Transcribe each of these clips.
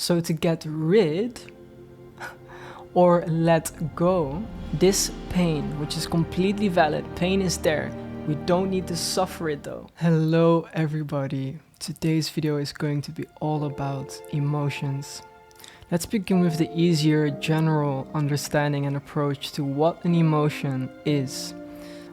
So to get rid or let go, this pain, which is completely valid, pain is there. We don't need to suffer it though. Hello everybody. Today's video is going to be all about emotions. Let's begin with the easier general understanding and approach to what an emotion is.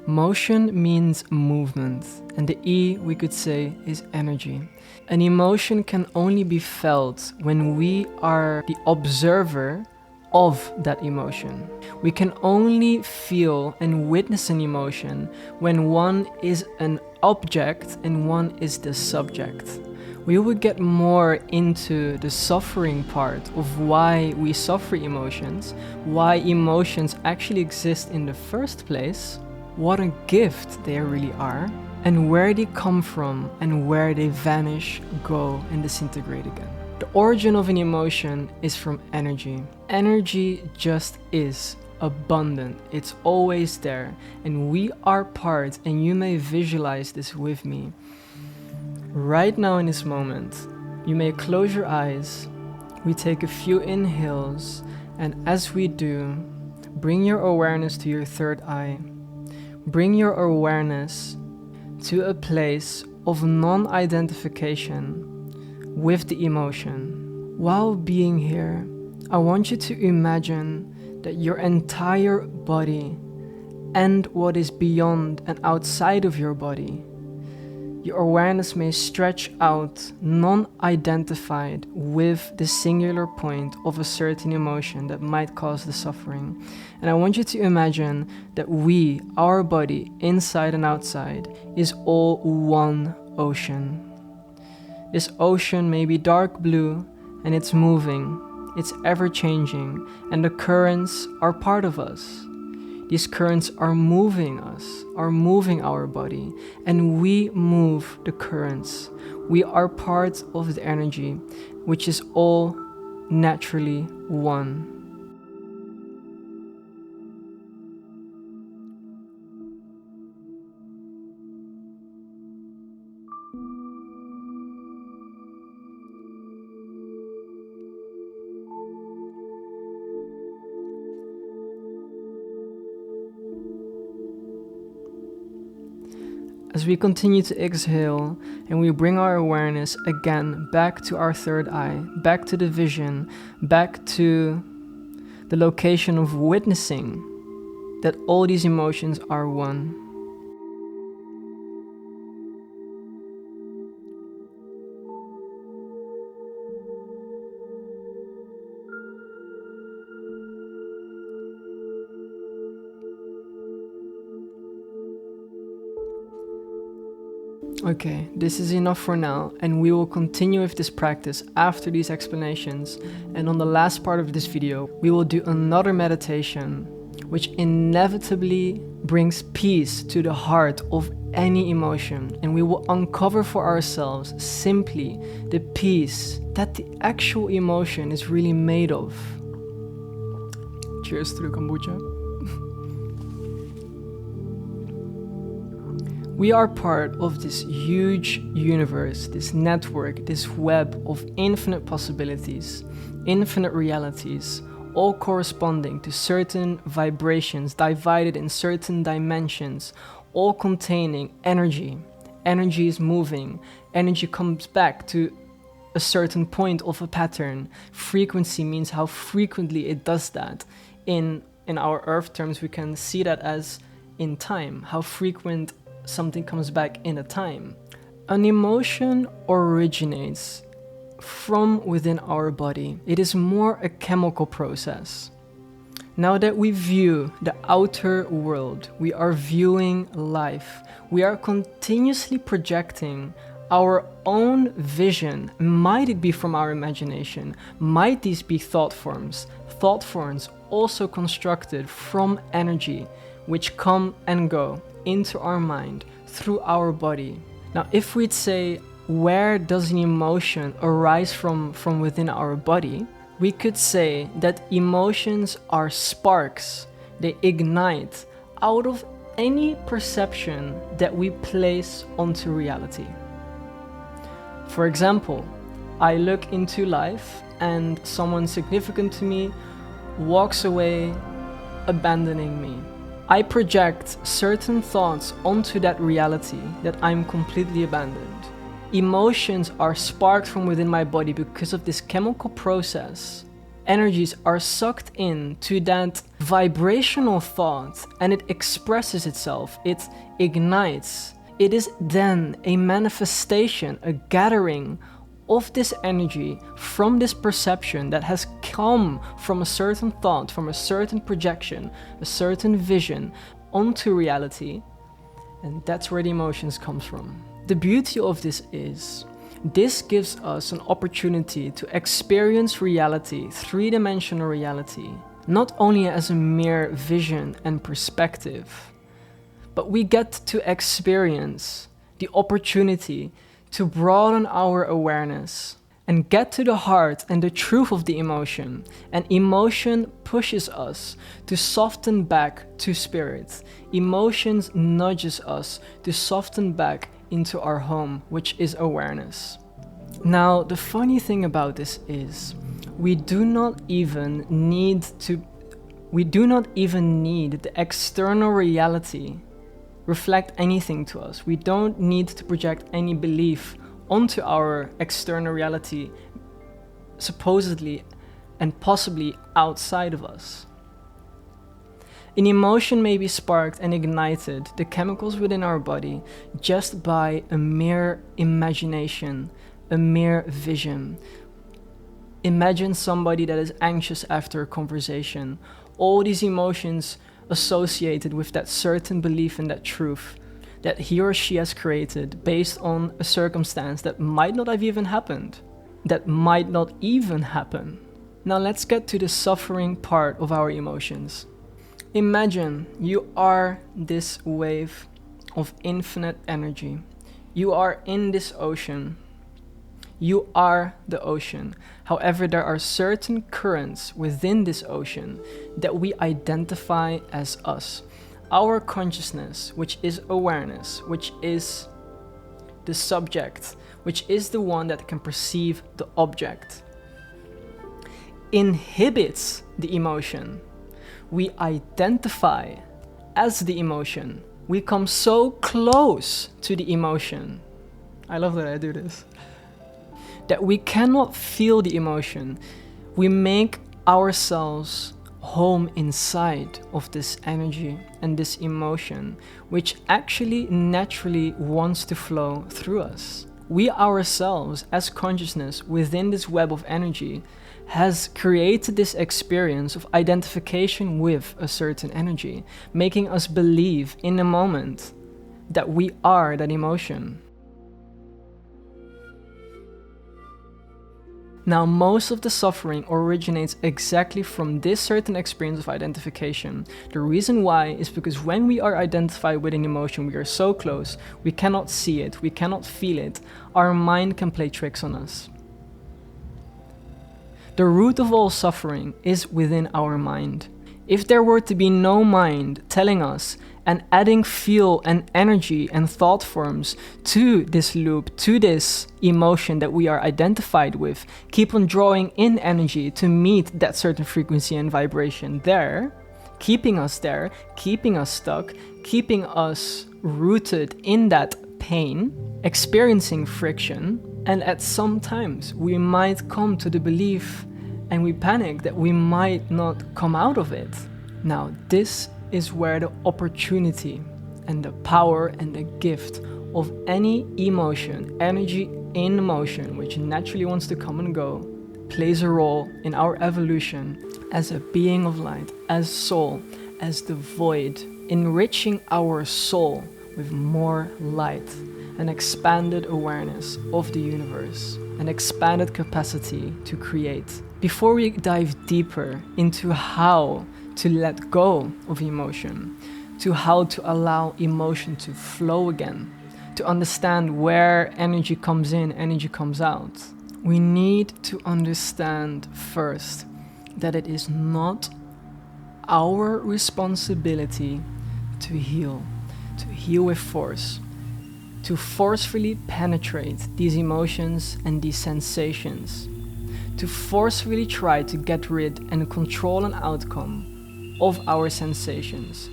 Motion means movement, and the E, we could say, is energy. An emotion can only be felt when we are the observer of that emotion. We can only feel and witness an emotion when one is an object and one is the subject. We will get more into the suffering part of why we suffer emotions, why emotions actually exist in the first place, what a gift they really are, and where they come from and where they vanish, go, and disintegrate again. The origin of an emotion is from energy. Energy just is abundant. It's always there, and we are part, and you may visualize this with me. Right now in this moment, you may close your eyes. We take a few inhales, and as we do, bring your awareness to your third eye. Bring your awareness to a place of non-identification with the emotion. While being here, I want you to imagine that your entire body and what is beyond and outside of your body, your awareness may stretch out non-identified with the singular point of a certain emotion that might cause the suffering. And I want you to imagine that we, our body, inside and outside, is all one ocean. This ocean may be dark blue and it's moving, it's ever-changing, and the currents are part of us. These currents are moving us, are moving our body, and we move the currents. We are part of the energy, which is all naturally one. As we continue to exhale and we bring our awareness again back to our third eye, back to the vision, back to the location of witnessing that all these emotions are one. Okay, this is enough for now, and we will continue with this practice after these explanations. And on the last part of this video, we will do another meditation which inevitably brings peace to the heart of any emotion, and we will uncover for ourselves simply the peace that the actual emotion is really made of. Cheers to the kombucha. We are part of this huge universe, this network, this web of infinite possibilities, infinite realities, all corresponding to certain vibrations divided in certain dimensions, all containing energy. Energy is moving. Energy comes back to a certain point of a pattern. Frequency means how frequently it does that. In our Earth terms, we can see that as in time, how frequent something comes back in a time. An emotion originates from within our body. It is more a chemical process. Now that we view the outer world, we are viewing life. We are continuously projecting our own vision. Might it be from our imagination? Might these be thought forms? Thought forms also constructed from energy, which come and go into our mind through our body. Now, if we'd say, where does an emotion arise from within our body? We could say that emotions are sparks. They ignite out of any perception that we place onto reality. For example, I look into life and someone significant to me walks away, abandoning me. I project certain thoughts onto that reality that I'm completely abandoned. Emotions are sparked from within my body because of this chemical process. Energies are sucked in to that vibrational thought and it expresses itself, it ignites. It is then a manifestation, a gathering of this energy from this perception that has come from a certain thought, from a certain projection, a certain vision onto reality. And that's where the emotions comes from. The beauty of this is, this gives us an opportunity to experience reality, three-dimensional reality, not only as a mere vision and perspective, but we get to experience the opportunity to broaden our awareness and get to the heart and the truth of the emotion. And emotion pushes us to soften back to spirit. Emotions nudges us to soften back into our home, which is awareness. Now, the funny thing about this is we do not even need the external reality reflect anything to us. We don't need to project any belief onto our external reality, supposedly and possibly outside of us. An emotion may be sparked and ignited, the chemicals within our body, just by a mere imagination, a mere vision. Imagine somebody that is anxious after a conversation. All these emotions associated with that certain belief in that truth that he or she has created based on a circumstance that might not have even happened, that might not even happen. Now let's get to the suffering part of our emotions. Imagine you are this wave of infinite energy. You are in this ocean. You are the ocean. However, there are certain currents within this ocean that we identify as us. Our consciousness, which is awareness, which is the subject, which is the one that can perceive the object, inhibits the emotion. We identify as the emotion. We come so close to the emotion. I love that I do this. That we cannot feel the emotion. We make ourselves home inside of this energy and this emotion, which actually naturally wants to flow through us. We ourselves, as consciousness within this web of energy, has created this experience of identification with a certain energy, making us believe in a moment that we are that emotion. Now, most of the suffering originates exactly from this certain experience of identification. The reason why is because when we are identified with an emotion, we are so close, we cannot see it, we cannot feel it. Our mind can play tricks on us. The root of all suffering is within our mind. If there were to be no mind telling us and adding fuel and energy and thought forms to this loop, to this emotion that we are identified with, keep on drawing in energy to meet that certain frequency and vibration there, keeping us stuck, keeping us rooted in that pain, experiencing friction, and at some times we might come to the belief and we panic that we might not come out of it. Now, this is where the opportunity and the power and the gift of any emotion, energy in motion, which naturally wants to come and go, plays a role in our evolution as a being of light, as soul, as the void, enriching our soul with more light, an expanded awareness of the universe, an expanded capacity to create. Before we dive deeper into how to let go of emotion, to how to allow emotion to flow again, to understand where energy comes in, energy comes out, we need to understand first that it is not our responsibility to heal with force, to forcefully penetrate these emotions and these sensations, to forcefully try to get rid and control an outcome of our sensations.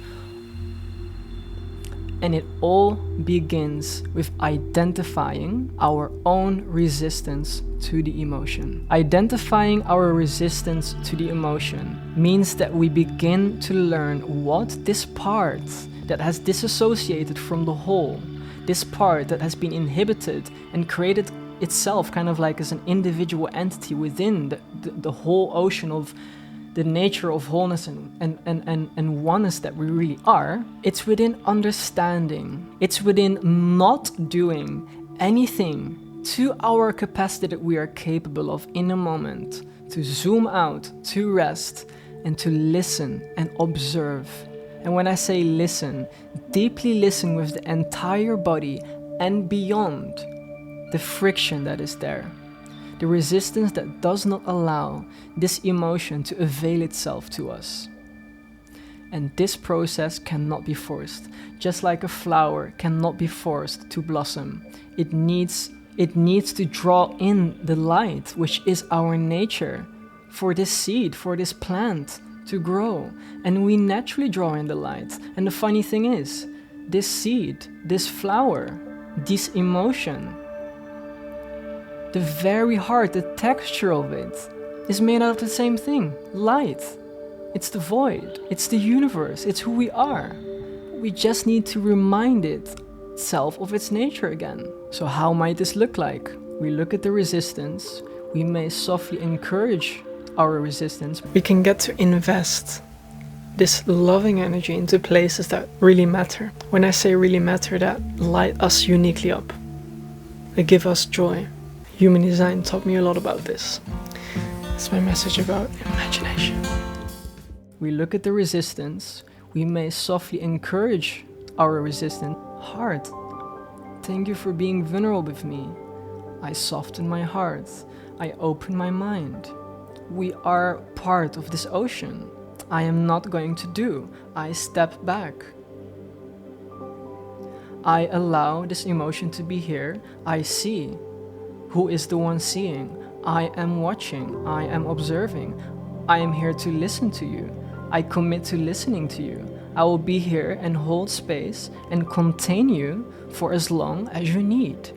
And it all begins with identifying our own resistance to the emotion. Identifying our resistance to the emotion means that we begin to learn what this part that has disassociated from the whole, this part that has been inhibited and created itself kind of like as an individual entity within the whole ocean of the nature of wholeness and oneness that we really are. It's within understanding. It's within not doing anything to our capacity that we are capable of in a moment, to zoom out, to rest, and to listen and observe. And when I say listen, deeply listen with the entire body and beyond the friction that is there. The resistance that does not allow this emotion to avail itself to us. And this process cannot be forced. Just like a flower cannot be forced to blossom. It needs to draw in the light, which is our nature, for this seed, for this plant to grow. And we naturally draw in the light. And the funny thing is, this seed, this flower, this emotion, the very heart, the texture of it, is made out of the same thing, light. It's the void, it's the universe, it's who we are. We just need to remind itself of its nature again. So how might this look like? We look at the resistance, we may softly encourage our resistance. We can get to invest this loving energy into places that really matter. When I say really matter, that light us uniquely up. They give us joy. Human design taught me a lot about this. It's my message about imagination. We look at the resistance. We may softly encourage our resistant heart. Thank you for being vulnerable with me. I soften my heart. I open my mind. We are part of this ocean. I am not going to do. I step back. I allow this emotion to be here. I see. Who is the one seeing? I am watching. I am observing. I am here to listen to you. I commit to listening to you. I will be here and hold space and contain you for as long as you need.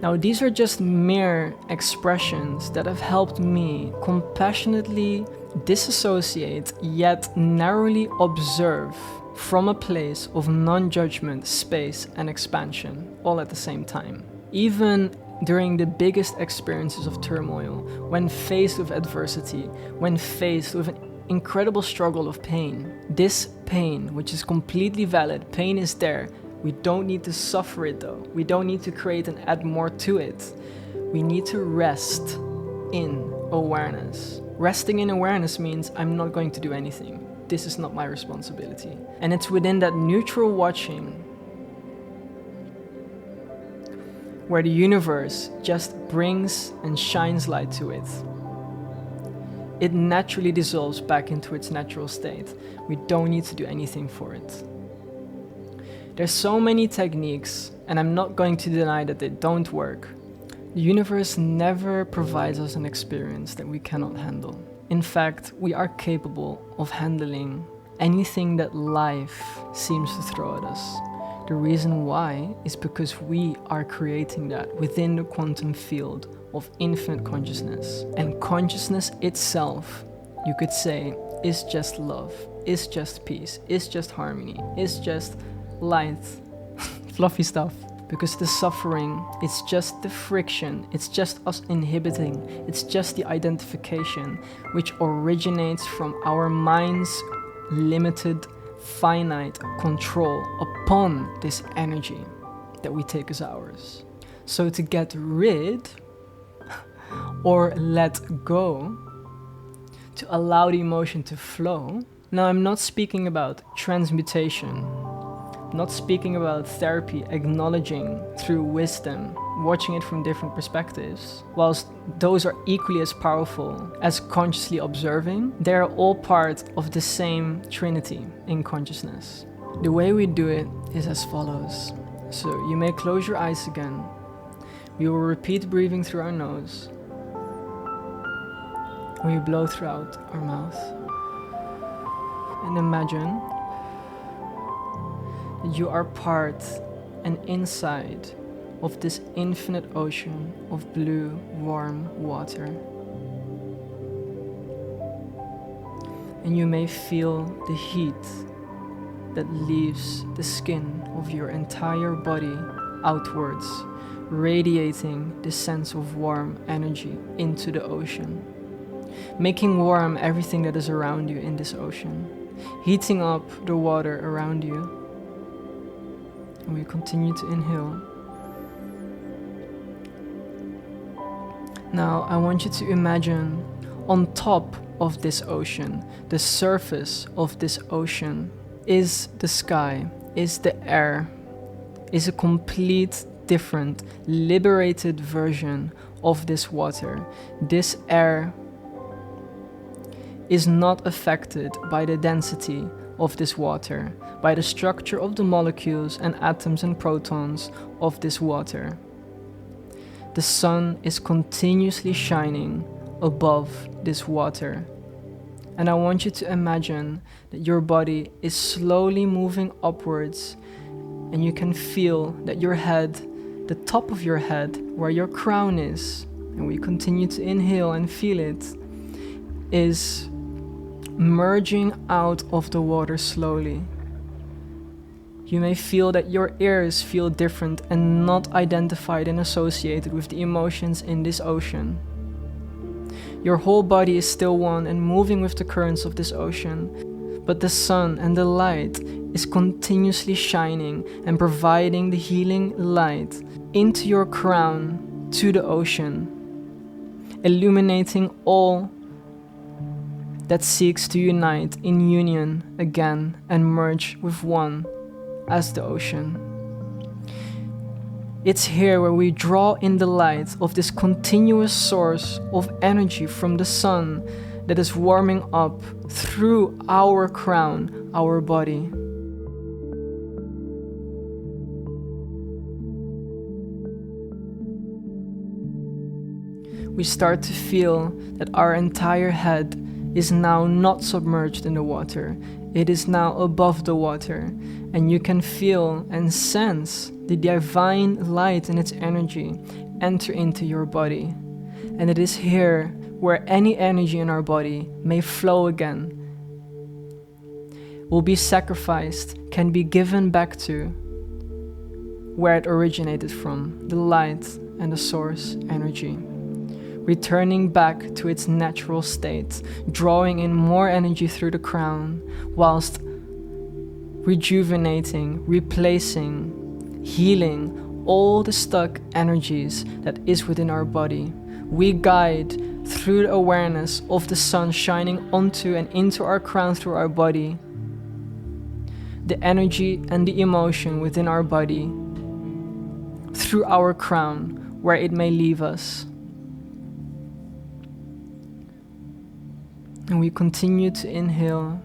Now, these are just mere expressions that have helped me compassionately disassociate yet narrowly observe from a place of non-judgment, space, and expansion, all at the same time. Even during the biggest experiences of turmoil, when faced with adversity, when faced with an incredible struggle of pain, this pain, which is completely valid, pain is there. We don't need to suffer it though. We don't need to create and add more to it. We need to rest in awareness. Resting in awareness means I'm not going to do anything. This is not my responsibility. And it's within that neutral watching where the universe just brings and shines light to it. It naturally dissolves back into its natural state. We don't need to do anything for it. There's so many techniques, and I'm not going to deny that they don't work. The universe never provides us an experience that we cannot handle. In fact, we are capable of handling anything that life seems to throw at us. The reason why is because we are creating that within the quantum field of infinite consciousness. And consciousness itself, you could say, is just love, is just peace, is just harmony, is just light, fluffy stuff. Because the suffering, it's just the friction, it's just us inhibiting, it's just the identification which originates from our mind's limited, finite control upon this energy that we take as ours. So to get rid or let go, to allow the emotion to flow. Now, I'm not speaking about transmutation, not speaking about therapy, acknowledging through wisdom, watching it from different perspectives. Whilst those are equally as powerful as consciously observing, they are all part of the same trinity in consciousness. The way we do it is as follows. So you may close your eyes again. We will repeat breathing through our nose We blow throughout our mouth. And imagine that you are part and inside of this infinite ocean of blue, warm water. And you may feel the heat that leaves the skin of your entire body outwards, radiating the sense of warm energy into the ocean, making warm everything that is around you in this ocean, heating up the water around you. And we continue to inhale. Now I want you to imagine on top of this ocean, the surface of this ocean, is the sky, is the air, is a complete different, liberated version of this water. This air is not affected by the density of this water, by the structure of the molecules and atoms and protons of this water. The sun is continuously shining above this water. And I want you to imagine that your body is slowly moving upwards, and you can feel that your head, the top of your head, where your crown is, and we continue to inhale and feel it, is merging out of the water slowly. You may feel that your ears feel different and not identified and associated with the emotions in this ocean. Your whole body is still one and moving with the currents of this ocean, but the sun and the light is continuously shining and providing the healing light into your crown to the ocean, illuminating all that seeks to unite in union again and merge with one as the ocean. It's here where we draw in the light of this continuous source of energy from the sun that is warming up through our crown, our body. We start to feel that our entire head is now not submerged in the water. It is now above the water, and you can feel and sense the divine light and its energy enter into your body. And it is here where any energy in our body may flow again, will be sacrificed, can be given back to where it originated from, the light and the source energy. Returning back to its natural state, drawing in more energy through the crown, whilst rejuvenating, replacing, healing all the stuck energies that is within our body. We guide through the awareness of the sun shining onto and into our crown through our body, the energy and the emotion within our body, through our crown, where it may leave us. And we continue to inhale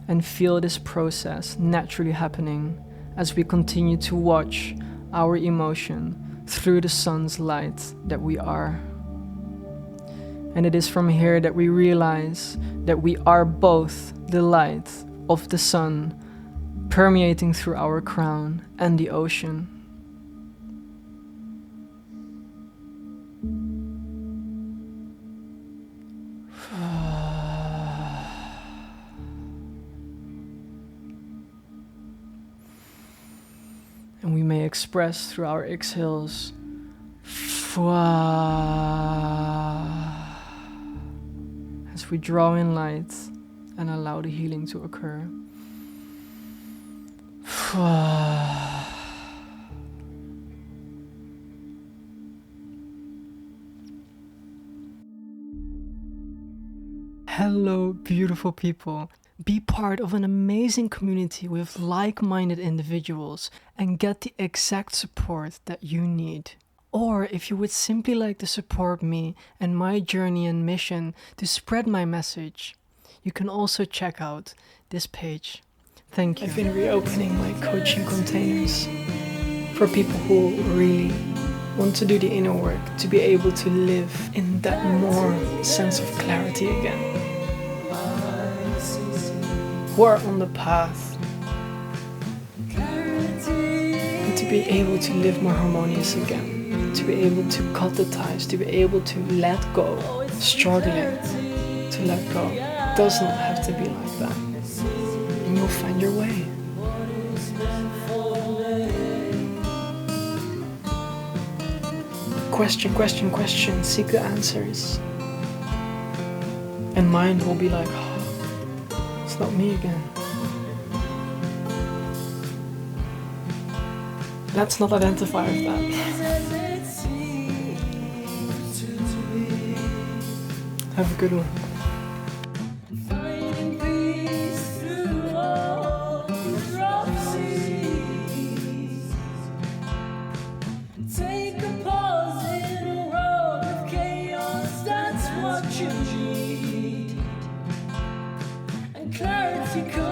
and feel this process naturally happening as we continue to watch our emotion through the sun's light that we are. And it is from here that we realize that we are both the light of the sun permeating through our crown and the ocean. And we may express through our exhales as we draw in light and allow the healing to occur. Hello, beautiful people. Be part of an amazing community with like-minded individuals and get the exact support that you need. Or if you would simply like to support me and my journey and mission to spread my message, you can also check out this page. Thank you. I've been reopening my coaching containers for people who really want to do the inner work to be able to live in that more sense of clarity again. Who are on the path and to be able to live more harmonious again, to be able to cut the ties, to be able to let go, struggling to let go. It doesn't have to be like that. And you'll find your way. Question, question, question, seek the answers. And mind will be like, oh, it's not me again. Let's not identify with that. Have a good one. Clarity.